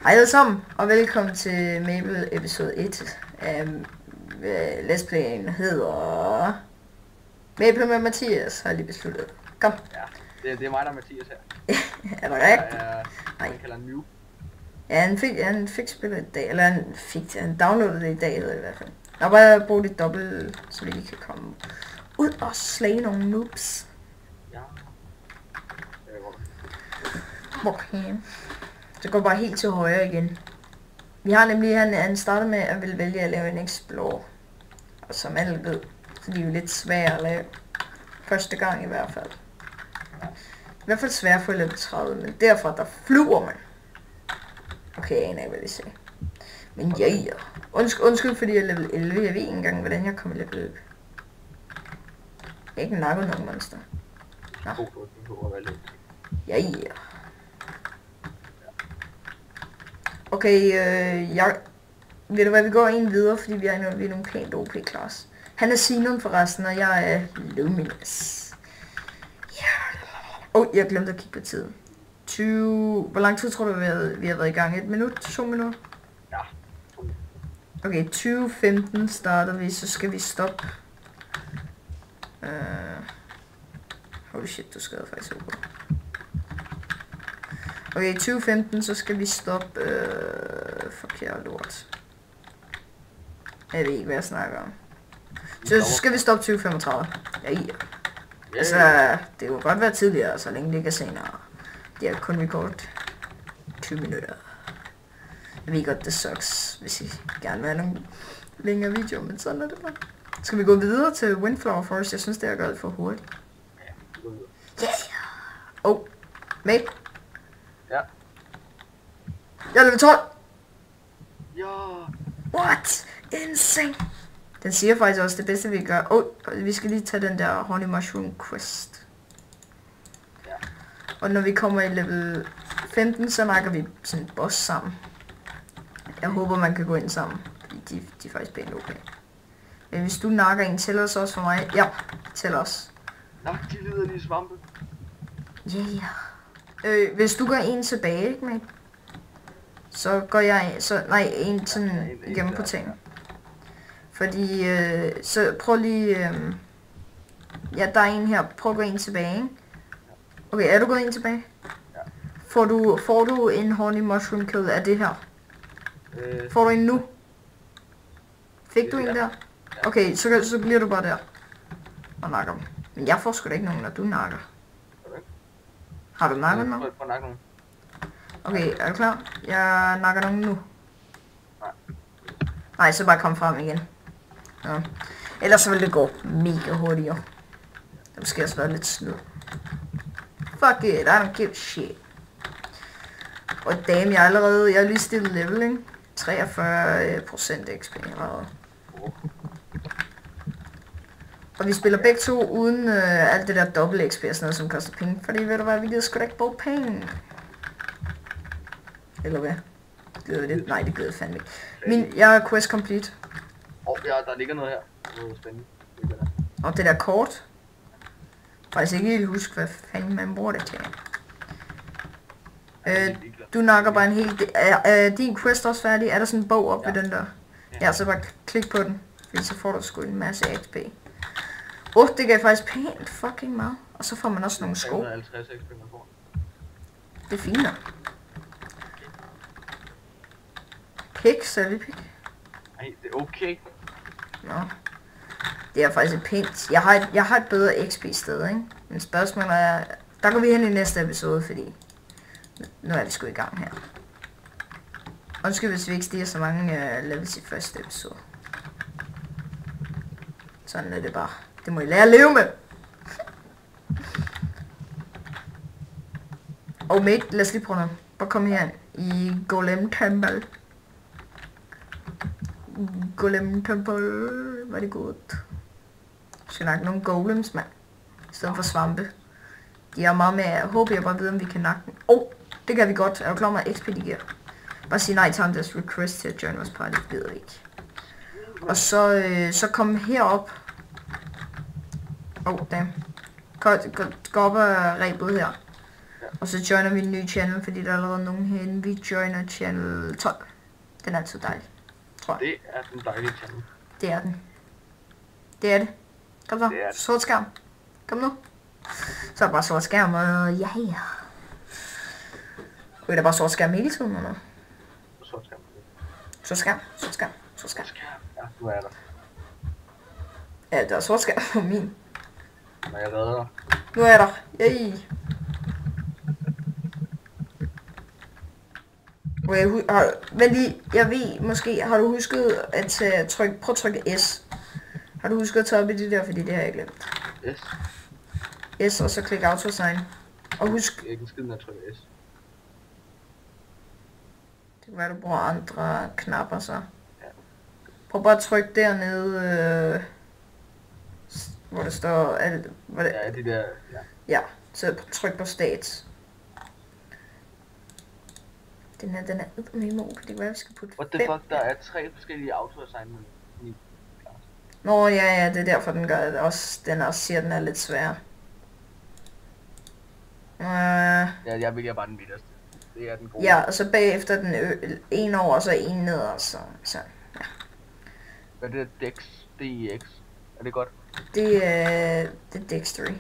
Hej alle sammen, og velkommen til Mabel episode 1 af Let's Play'en hedder Mabel med Mathias, har jeg lige besluttet. Kom. Ja, det er mig, der er Mathias her. Er det rigtigt? Nej. Man kalder en noob. Ja, han fik spillet i dag, eller han downloadede det i dag, hedder det i hvert fald. Nå, bare bruge det dobbelt, så vi lige kan komme ud og slage nogle noobs. Ja. Okay. Så går bare helt til højre igen. Vi har nemlig, han startede med at ville vælge at lave en Explore. Og som alle ved, så de er jo lidt svære at lave. Første gang i hvert fald. I hvert fald svære for level 30, men derfra der flyver man. Okay, jeg aner ikke, hvad det siger. Men ja, ja. Undskyld fordi jeg er level 11. Jeg ved ikke engang, hvordan jeg kommer level 11. Jeg er ikke nakket nogen monster. Nå. Ja, ja. Okay, ved du hvad, vi går en videre, fordi vi er nogle pænt OP-class. Han er Xenon forresten, og jeg er Luminous. Ja. Jeg glemte at kigge på tiden. 20... Hvor lang tid tror du, vi har været i gang? 1 minut? 2 minutter? Ja. Okay, 20:15 starter vi, så skal vi stoppe. Holy shit, du skrev faktisk over. Okay, 20:15, så skal vi stoppe, forkert lort. Jeg ved ikke, hvad jeg snakker om. Så skal vi stoppe 20:35. Ja. Altså, det kunne godt være tidligere, så længe det ikke er senere. Det er kun rekord 20 minutter. Jeg ved godt, det sucks, hvis I gerne vil have nogle længere videoer, men sådan er det bare. Skal vi gå videre til Windflower Forest? Jeg synes, det er gået for hurtigt. Yeah! Mate. Ja. Jeg er level 12! Ja. What? Insane! Den siger faktisk også det bedste vi gør. Vi skal lige tage den der Honey Mushroom Quest. Ja. Og når vi kommer i level 15, så nakker vi sådan en boss sammen. Jeg håber man kan gå ind sammen, fordi de er faktisk pænt okay. Men hvis du nakker en, tæller så også for mig. Ja, tæller os. Nå, de lider lige svampe. Yeah. Hvis du går en tilbage, ikke mate? Så går jeg en sådan igennem på ting. Fordi, så prøv lige, ja, der er en her, prøv at gå en tilbage, ikke? Okay, er du gået en tilbage? Ja. Får du en Honey Mushroom Kill af det her? Får du en nu? Fik du en der? Okay, så bliver du bare der. Og nakker dem. Men jeg får sgu da ikke nogen, når du nakker. Har du nakket nogen? Okay, er du klar? Jeg nakker nogen nu. Nej, så bare kom frem igen. Ja. Ellers så vil det gå mega hurtigere. Det måske også være lidt snyd. Fuck it, I don't give a shit. Og damn, jeg har lige stillet level, ikke? 43% XP allerede. Og vi spiller begge to uden alt det der dobbelt XP og sådan noget, som koster penge. Fordi ved du hvad, vi gider sgu da ikke bruge penge. Eller hvad? Gider vi det? Nej, det gider fandme ikke. Jeg er quest complete. Ja, der ligger noget her. Det er spændende. Og det der kort. Faktisk ikke helt huske, hvad fanden man bruger det til. Du nakker bare en hel... din quest også færdig? Er der sådan en bog op ved den der? Ja, så bare klik på den. Fordi så får du sgu en masse XP. Det gav faktisk pænt fucking meget. Og så får man også nogle sko. 350 XP man får. Det er fint nok. Pik, sagde vi pik? Nej, det er okay. Nå. Det er faktisk et pænt. Jeg har et bedre XP sted, ikke? Men spørgsmålet er... Der går vi hen i næste episode, fordi... Nu er vi sgu i gang her. Undskyld, hvis vi ikke stiger så mange levels i første episode. Sådan er det bare. Det må I lære at leve med. Mate, lad os lige prøve noget. Bare kom her i Golem Temple. Golem Temple. Var det godt? Jeg skal nakke nogle golems, mand. I stedet for svampe. De er meget med. Jeg håber jeg bare ved, om vi kan nakke dem. Det kan vi godt. Er du klar med XP, de giver? Bare sige nej til ham, deres request til at join vores party. Det ved vi ikke. Og så kom herop. Damn. Gå op og ræb ud her. Og så joiner vi en ny channel, fordi der er allerede nogen herinde. Vi joiner channel 12. Den er altid dejlig, tror jeg. Det er den dejlige channel. Det er den. Det er det. Kom så. Det er det. Sort skærm. Kom nu. Så er det bare sort skærm, og ja. Er der bare sort skærm hele tiden, eller? Sort skærm. Sort skærm. Sort skærm. Sort skærm. Ja, nu er jeg der. Ja, der er sort skærm på min. Når jeg redder dig. Nu er jeg der. Yay. Vent lige, jeg ved, måske har du husket at prøv at trykke S. Har du husket at tage op i det der, fordi det har jeg glemt. S. S, og så klik autosign. Og husk... Ikke en skid med at trykke S. Det kan være, du bruger andre knapper så. Ja. Prøv bare at trykke dernede, hvor der står... Ja, det der... Ja. Ja, så tryk på stats. Den er memo, det kan være, vi skal putte 5. What the fuck, der er 3 forskellige auto-assignment. Nå ja, det er derfor den gør det også. Den også siger, den er lidt svær. Ja, jeg vælger bare den midterste. Det er den gode. Ja, og så bagefter den en over, og så en ned, og så ja. Hvad er det der Dex? DEX? Er det godt? Det er Dextery.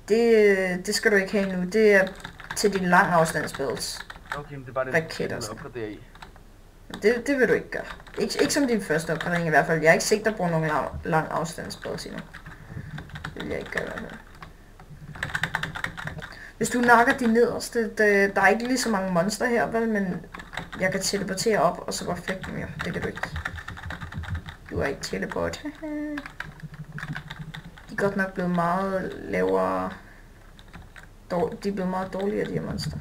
Det skal du ikke have nu. Det er til dine lang afstandsbuilds. Okay, men det er bare det, raketter, du opgraderer i. Det vil du ikke gøre. Ikke som din første opgradering i hvert fald. Jeg er ikke sikker at bruge nogen lang afstandsbuilds endnu. Det vil jeg ikke gøre i hvert fald. Hvis du nakker de nederste, der er ikke lige så mange monster her, vel, men jeg kan teleportere op, og så bare flække dem jo. Det kan du ikke. Du er ikke teleport. De er godt nok blevet meget lavere. De er blevet meget dårligere, de her monster.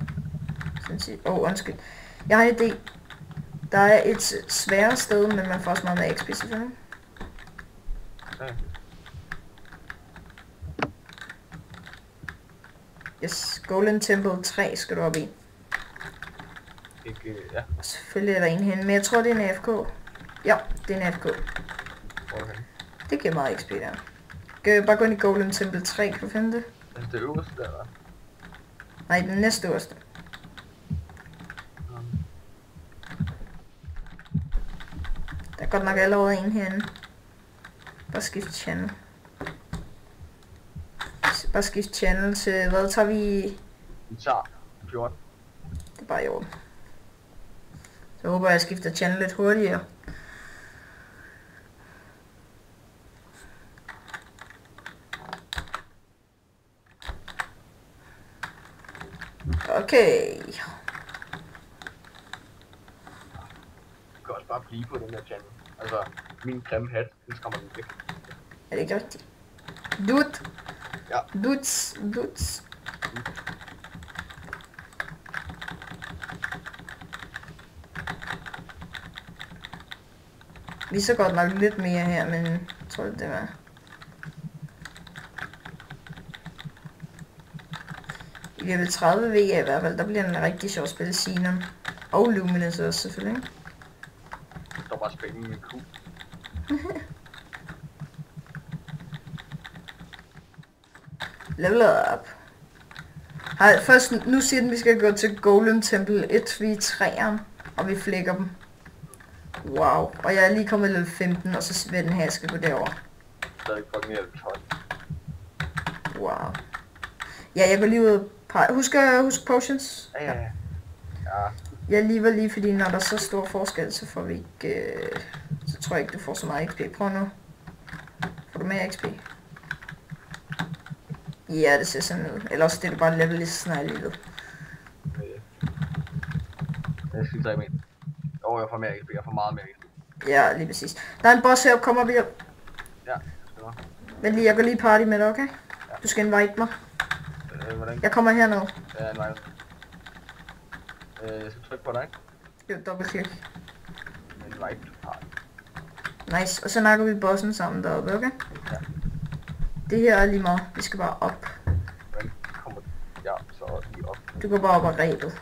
Undskyld. Jeg har en idé. Der er et sværere sted, men man får også meget med XP selvfølgelig. Okay. Yes, Golden Temple 3 skal du op i. Ikke, ja. Og selvfølgelig er der en henne, men jeg tror det er en AFK. Ja, det er en AFK. Okay. Det giver meget XP der. Kan jeg bare gå ind i Golden Temple 3, kan du finde det? Er det øverste der, hva'? Nej, den næste øverste. Der er godt nok allerede en herinde. Bare skift channel. Bare skift channel til, hvad tager vi? Vi tager 14. Det er bare i orden. Så håber jeg skifter channel lidt hurtigere. Okay. Du kan også bare blive på den her channel. Altså, min grimme hat, den skræmmer den væk. Er det ikke rigtigt? Dude. Ja. Dudes. Vi så godt nok lidt mere her, men jeg tror det var. I level 30 ved jeg i hvert fald, der bliver en rigtig sjov at spille Xenon. Og Luminous også selvfølgelig, ikke? Der står bare spændende med Q. Level up. Først, nu siger den, vi skal gå til Golden Temple 1, vi er 3'eren, og vi flækker dem. Wow, og jeg er lige kommet level 15, og så vil den her, jeg skal gå derover. Stadig fucking mere level 12. Wow. Ja, jeg går lige ud og husk potions. Ja. Jeg lever lige, fordi når der er så stor forskel, så får vi ikke... så tror jeg ikke, du får så meget XP. Prøv nu. Får du mere XP? Ja, det ser sådan ud. Ellers det er det bare level lige så snart livet. Jeg synes, jeg mener. Jeg får mere XP. Jeg får meget mere XP. Ja, lige præcis. Der er en boss her, kom op her. Ja, det var. Vent lige, jeg går lige party med dig, okay? Ja. Du skal invite mig. Hvordan? Jeg kommer herned. Ja, invite. Jeg skal trykke på dig, ikke? Jo, dobbeltklik. Invite to party. Nice, og så nakker vi bossen sammen deroppe, okay? Ja. Det her er lige meget. Vi skal bare op. Hvordan kommer ja, så lige op? Du går bare op og rebet.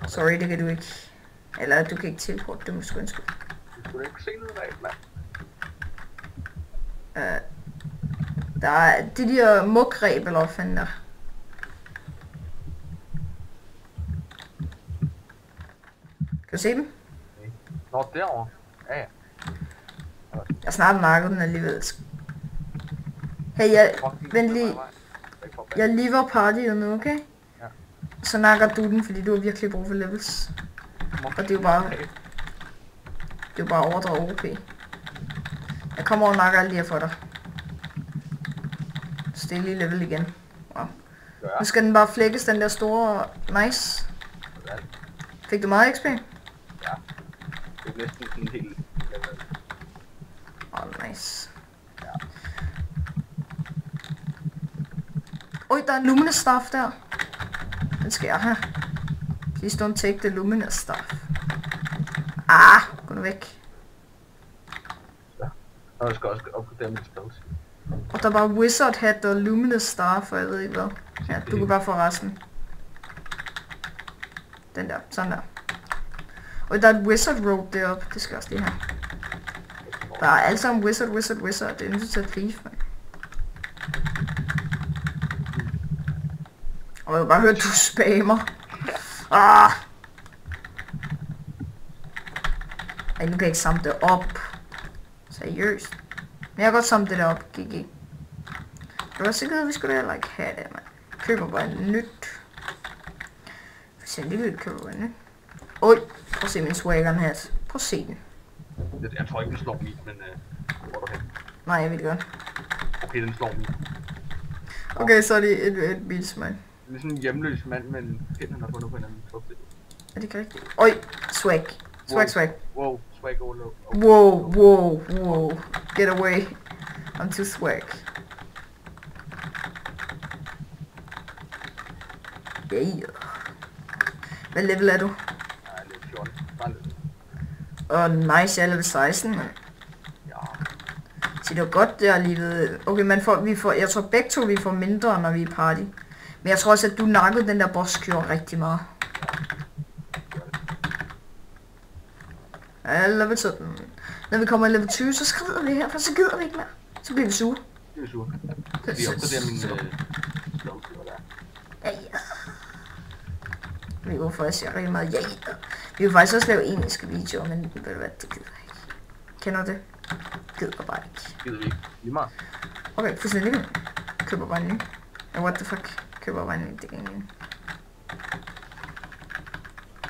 Sorry, det kan du ikke. Eller du kan ikke teleporte, det må sgu ønske. Du skulle ikke se noget af, mand. Der er de der mugreb, eller hvad fanden der. du se dem? Okay. Nå, derovre. Ja, ja. Jeg har snart nakket den alligevel. Hey, vent lige. Jeg lever partyet nu, okay? Ja. Så nakker du den, fordi du har virkelig brug for levels. Og det er jo bare... Det er jo bare overdrevet OP. Jeg kommer og nakker alle de her for dig. Stille i level igen. Wow. Nu skal den bare flækkes, den der store... Nice. Fik du meget XP? Ja. Det er næsten sådan helt... Nice. Ja. Oj, der er en luminous staff der. Den skal jeg have. Please don't take the luminous staff. Ah, gå nu væk. Ja. Og jeg skal også opgradere mit spells. Og der var wizard hat og luminous staff, og jeg ved ikke hvad. Ja, du kan bare få resten. Den der, sådan der. Og der er et wizard rope deroppe, det skal jeg også lige have. Der er alle sammen wizard. Det er nødt til at thief, man. Og jeg har bare hørt, du spammer. Ah! Ej, nu kan jeg ikke samle det op. Seriøst. Men jeg kan godt samle det op, GG. Jeg var sikker, at vi skulle heller ikke have det, man. Køber bare nyt. For eksempel lige køber bare nyt. Oj, prøv at se min swagger hat. Prøv at se den. Jeg tror ikke, den slår min, men hvor er du hen? Nej, jeg ved det godt. Okay, den slår min. Okay, så er det et bilsmand. Det er sådan en hjemløs mand med en pind, han har fundet på en anden topstil. Er det ikke rigtigt? Oj, swag. Swag. Wow, swag overload. Wow. Get away. I'm too swag. Yeah. Hvad level er du? Nej, level 14. Bare lidt. Nice, jeg er level 16, man. Ja. Så det var godt der livet. Okay, vi får, jeg tror begge to vi får mindre, når vi er i party. Men jeg tror også, at du nakkede den der boss-cure rigtig meget. Ja, level 17. Når vi kommer i level 20, så skrider vi her, for så gider vi ikke mere. Så bliver vi sure. Det er sure. Vi opgraderer min slowflyver der. Ja. Vi går faktisk rigtig meget. Ja. Vi vil faktisk også lave engelske videoer, men ved du hvad, det gider jeg ikke. Kender det? Gider bare ikke. Gider vi ikke. Lige meget. Okay, fuldstændig lige. Køber bare en ny. What the fuck? Køber bare en ny, det kan ingen.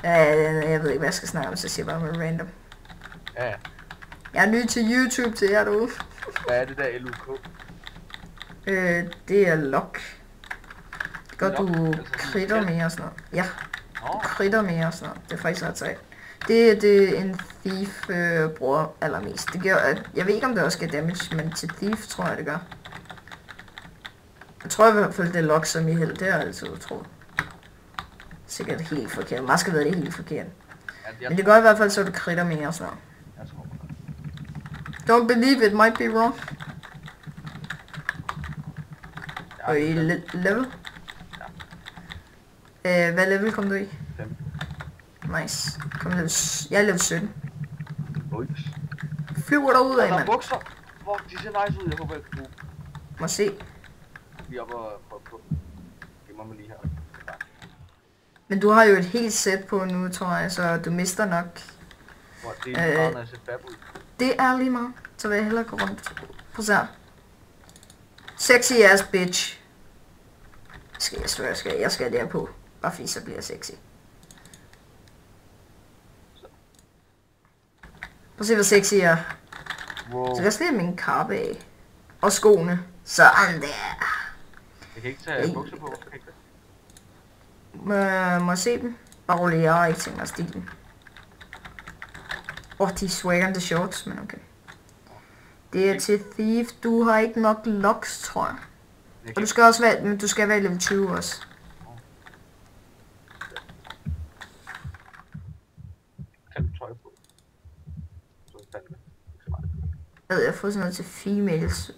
Jeg ved ikke, hvad jeg skal snakke om, så siger jeg bare med random. Ja. Jeg er ny til YouTube til jer derude. Hvad er det der LUK? Det er lock. Det gør du kritter mere og sådan noget. Ja. Du kritter mere og sådan noget. Det er faktisk ret sejt. Det er en thief bruger allermest. Det gør, jeg ved ikke om det også gør damage, men til thief tror jeg det gør. Jeg tror i hvert fald det er lock som i held. Det er altid utroligt. Sikkert helt forkert. Man skal vide det helt forkert. Men det gør i hvert fald så du kritter mere og sådan noget. Don't believe it might be wrong. Og i level? Hvad level kom du i? 5. Nice. Jeg er level 17. Nice. Flyver derud af, mand. mand. Bukser. Hvor de ser nice ud. Jeg håber, jeg kan bruge. Må se. Vi er oppe og prøve på dem. Gemmer mig lige her. Men du har jo et helt sæt på nu, tror jeg, så du mister nok. Det er meget, når jeg ser fab ud. Det er lige meget. Så vil jeg hellere gå rundt. Prøv at se her. Sexy ass bitch. Jeg skal der på. Bare fordi så bliver jeg sexy. Prøv at se, hvor sexy jeg er. Wow. Så jeg skal have min kappe af. Og skoene. Sådan der. Jeg kan ikke tage bukser på. Kan ikke det? Må jeg se dem? Bare rolig, jeg har ikke tænkt mig stilen. De swaggerne shorts, men okay. Det er til thief. Du har ikke nok locks, tror jeg. Og du skal også være, du skal være level 20 også. Jeg har fået sådan noget til females.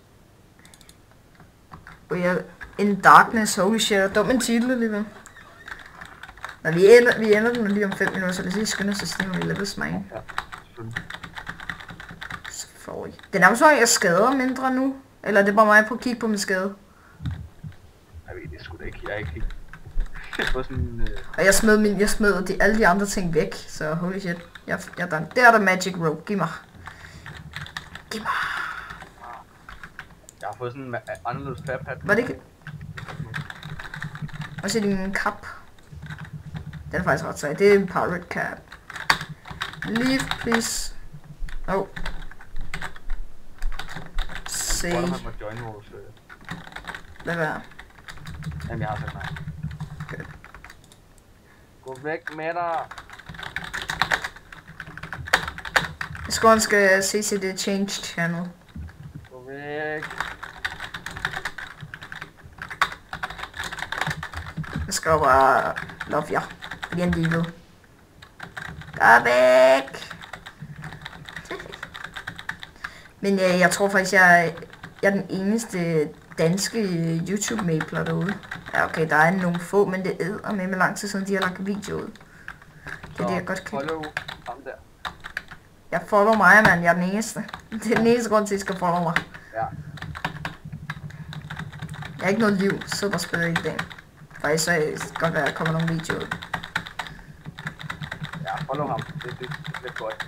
Og jeg... In Darkness, holy shit, og dum en titel alligevel. Når vi ender den lige om 5 minutter, så lad os lige skynde os at stemme i levels, man. Ja, selvfølgelig. Så får I. Det er nærmest så, jeg skader mindre nu. Eller det er bare mig på at kigge på min skade. Jeg ved det sgu da ikke, jeg er ikke helt... Jeg får sådan... Og jeg smed alle de andre ting væk, så holy shit. Jeg er done. Der er der magic rope. Giv mig. Giv mig. Jeg har fået sådan en anderledes fab hat. Var det ikke? Og så din kap. Den er faktisk ret sej. Det er en pirate cap. Leave, please. Oh. Se. Jeg må join vores... Lad være. Jamen, jeg har sagt nej. Okay. Gå væk med dig. Skåren skal se til det change channel. Gå væk. Jeg skal bare love jer. Fordi han lige ved. Gå væk! Men jeg tror faktisk, jeg er den eneste danske YouTube-mapler derude. Ja, okay, der er nogle få, men det er med lang tid siden, de har lagt video ud. Det er det, jeg godt kan. Follow ham der. Jeg follow mig, mand. Jeg er den eneste. Det er den eneste grund til, at I skal follow mig. Ja. Jeg har ikke noget liv. Så bare spiller i dag. Faktisk så kan godt være, at der kommer nogle videoer ud. Ja, follow ham. Det bliver godt.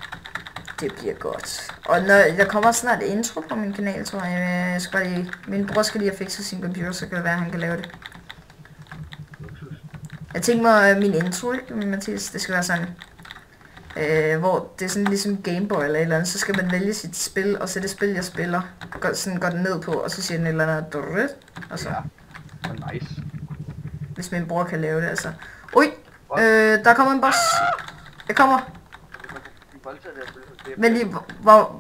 Det bliver godt. Og når der kommer snart intro på min kanal, tror jeg. Jeg skal bare lige, min bror skal lige have fikset sin computer, så kan det være, at han kan lave det. Jeg tænkte mig, min intro, Mathias, det skal være sådan, hvor det er sådan ligesom Gameboy eller et eller andet, så skal man vælge sit spil, og så det spil, jeg spiller, går den ned på, og så siger den et eller andet, og så. Ja, nice. Hvis min bror kan lave det, altså. Ui, der kommer en boss. Jeg kommer. Men lige,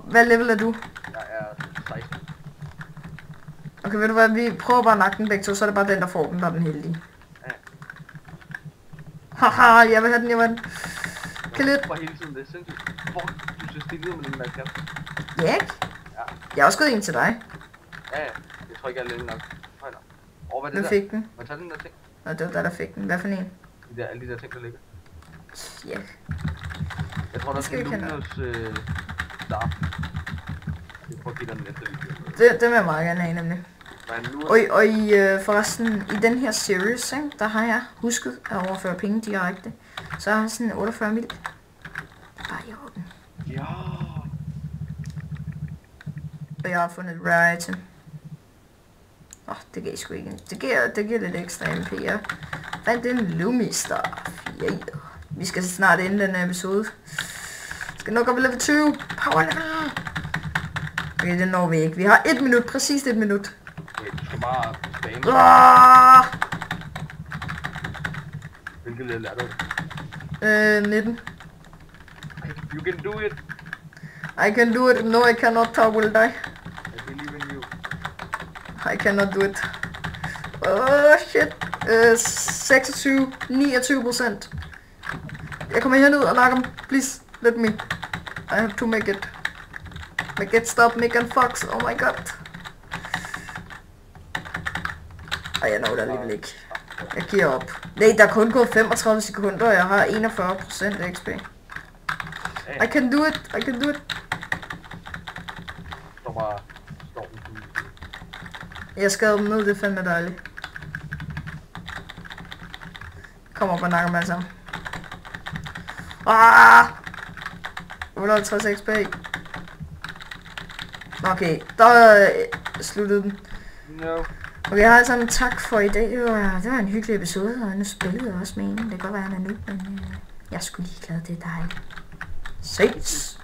hvad level er du? Jeg er 16. Okay, ved du hvad, vi prøver bare at nakke den begge to, så er det bare den, der får den, der er den heldige. Ja. Haha, jeg vil have den, jeg vil have den. Kan lidt. For hele tiden, det er sindssygt. Hvor du ser stillet ud med den der kamp. Ja, ikke? Ja. Jeg har også gået en til dig. Ja, jeg tror ikke, jeg er længe nok. Høj nok. Hvad er det Hvem der? fik den? Må jeg tage den der ting? Nå, det var dig, der fik den. Hvad for en? Alle de der ting, der ligger. Ja. Jeg tror, der skal skal vi kende. Luminous Star. Jeg prøver at give dig den næste video. Det vil jeg meget gerne have, nemlig. Men nu Og forresten, i den her series, ikke, der har jeg husket at overføre penge direkte. Så har jeg sådan 48 mil. Bare i orden. Ja. Og jeg har fundet et rare item. Det gav sgu ikke. Det giver lidt ekstra MP, ja. Fandt en Lumistar. Yeah. Vi skal snart ende den episode. Skal nok op i level 20. Power level. Okay, det når vi ikke. Vi har 1 minut. Præcis 1 minut. Okay, du skal bare spame. Hvilket level er du? 19. You can do it. I can do it. No, I cannot. I will die. I believe in you. I cannot do it. Shit. 26, 29%. Jeg kommer herned og nakker dem. Please, let me. I have to make it. Make it stop making fucks. Oh my god. Ej, jeg når det alligevel ikke. Jeg giver op. Nej, der er kun gået 35 sekunder, og jeg har 41% XP. I can do it. I can do it. Så bare stormen. Jeg skadede dem ned, det er fandme dejligt. Kom op og nakker dem alle sammen. 58 XP. Okay, der sluttede den. No. Okay, jeg har altså en tak for i dag. Det var en hyggelig episode, og nu spillede jeg også med en. Det kan godt være, han er nu, men jeg skulle lige glad, det er dejligt. Ses!